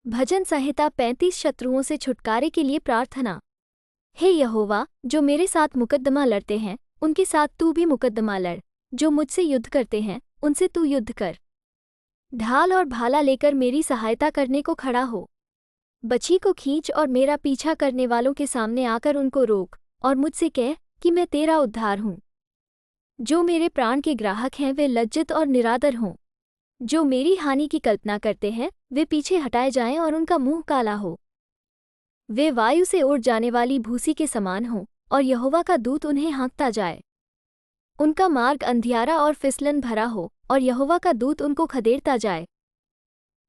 भजन संहिता 35 शत्रुओं से छुटकारे के लिए प्रार्थना। हे यहोवा, जो मेरे साथ मुकद्दमा लड़ते हैं उनके साथ तू भी मुकद्दमा लड़। जो मुझसे युद्ध करते हैं उनसे तू युद्ध कर। ढाल और भाला लेकर मेरी सहायता करने को खड़ा हो। बछी को खींच और मेरा पीछा करने वालों के सामने आकर उनको रोक और मुझसे कह कि मैं तेरा उद्धार हूँ। जो मेरे प्राण के ग्राहक हैं वे लज्जित और निरादर हों। जो मेरी हानि की कल्पना करते हैं वे पीछे हटाए जाएं और उनका मुंह काला हो। वे वायु से उड़ जाने वाली भूसी के समान हों और यहोवा का दूत उन्हें हाँकता जाए। उनका मार्ग अंधियारा और फिसलन भरा हो और यहोवा का दूत उनको खदेड़ता जाए।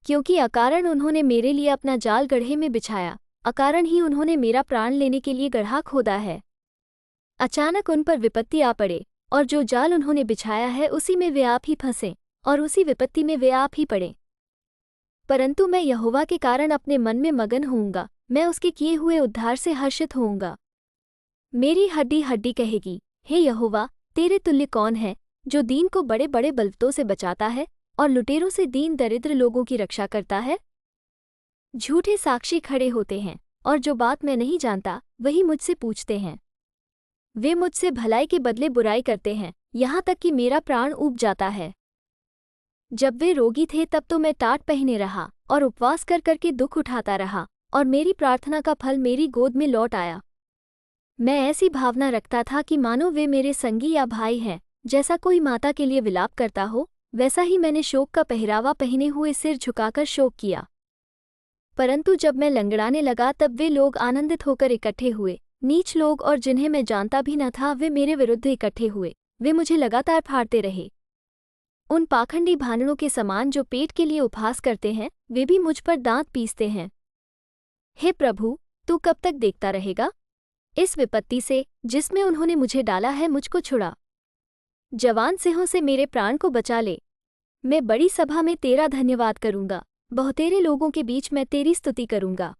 क्योंकि अकारण उन्होंने मेरे लिए अपना जाल गड्ढे में बिछाया, अकारण ही उन्होंने मेरा प्राण लेने के लिए गड्ढा खोदा है। अचानक उन पर विपत्ति आ पड़े और जो जाल उन्होंने बिछाया है उसी में वे आप ही फंसें और उसी विपत्ति में वे आप ही पड़ें। परंतु मैं यहोवा के कारण अपने मन में मगन होऊंगा, मैं उसके किए हुए उद्धार से हर्षित होऊंगा। मेरी हड्डी हड्डी कहेगी, हे यहोवा, तेरे तुल्य कौन है, जो दीन को बड़े बड़े बलवतों से बचाता है और लुटेरों से दीन दरिद्र लोगों की रक्षा करता है। झूठे साक्षी खड़े होते हैं और जो बात मैं नहीं जानता वही मुझसे पूछते हैं। वे मुझसे भलाई के बदले बुराई करते हैं, यहाँ तक कि मेरा प्राण ऊब जाता है। जब वे रोगी थे तब तो मैं टाट पहने रहा और उपवास कर करके दुख उठाता रहा, और मेरी प्रार्थना का फल मेरी गोद में लौट आया। मैं ऐसी भावना रखता था कि मानो वे मेरे संगी या भाई हैं। जैसा कोई माता के लिए विलाप करता हो वैसा ही मैंने शोक का पहरावा पहने हुए सिर झुकाकर शोक किया। परंतु जब मैं लंगड़ाने लगा तब वे लोग आनंदित होकर इकट्ठे हुए। नीच लोग और जिन्हें मैं जानता भी न था वे मेरे विरुद्ध इकट्ठे हुए। वे मुझे लगातार फाड़ते रहे। उन पाखंडी भानड़ों के समान जो पेट के लिए उपहास करते हैं वे भी मुझ पर दांत पीसते हैं। हे प्रभु, तू कब तक देखता रहेगा? इस विपत्ति से जिसमें उन्होंने मुझे डाला है मुझको छुड़ा। जवान सिंहों से मेरे प्राण को बचा ले। मैं बड़ी सभा में तेरा धन्यवाद करूंगा, बहुतेरे लोगों के बीच मैं तेरी स्तुति करूंगा।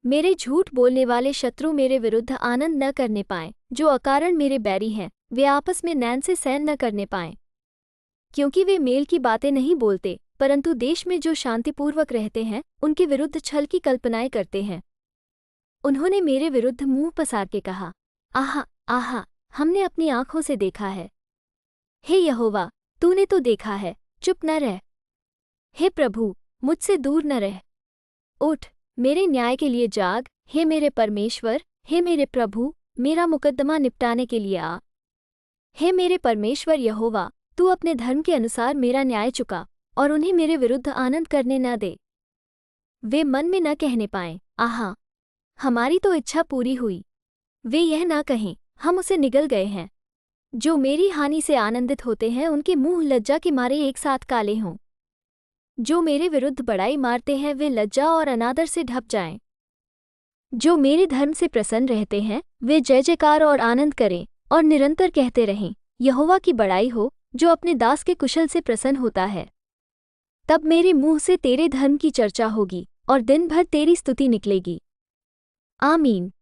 मेरे झूठ बोलने वाले शत्रु मेरे विरुद्ध आनंद न करने पाएं। जो अकारण मेरे बैरी हैं वे आपस में नैन से सैन न करने पाएं। क्योंकि वे मेल की बातें नहीं बोलते, परंतु देश में जो शांतिपूर्वक रहते हैं उनके विरुद्ध छल की कल्पनाएं करते हैं। उन्होंने मेरे विरुद्ध मुंह पसार के कहा, आहा आहा, हमने अपनी आंखों से देखा है। हे यहोवा, तूने तो देखा है, चुप न रह। हे प्रभु, मुझसे दूर न रह। उठ, मेरे न्याय के लिए जाग। हे मेरे परमेश्वर, हे मेरे प्रभु, मेरा मुकद्दमा निपटाने के लिए आ। हे मेरे परमेश्वर यहोवा, तू अपने धर्म के अनुसार मेरा न्याय चुका और उन्हें मेरे विरुद्ध आनंद करने न दे। वे मन में न कहने पाएं, आहा, हमारी तो इच्छा पूरी हुई। वे यह ना कहें, हम उसे निगल गए हैं। जो मेरी हानि से आनंदित होते हैं उनके मुंह लज्जा के मारे एक साथ काले हों। जो मेरे विरुद्ध बड़ाई मारते हैं वे लज्जा और अनादर से ढप जाएं। जो मेरे धर्म से प्रसन्न रहते हैं वे जय जयकार और आनंद करें और निरंतर कहते रहें, यहोवा की बड़ाई हो, जो अपने दास के कुशल से प्रसन्न होता है। तब मेरे मुंह से तेरे धर्म की चर्चा होगी और दिन भर तेरी स्तुति निकलेगी। आमीन।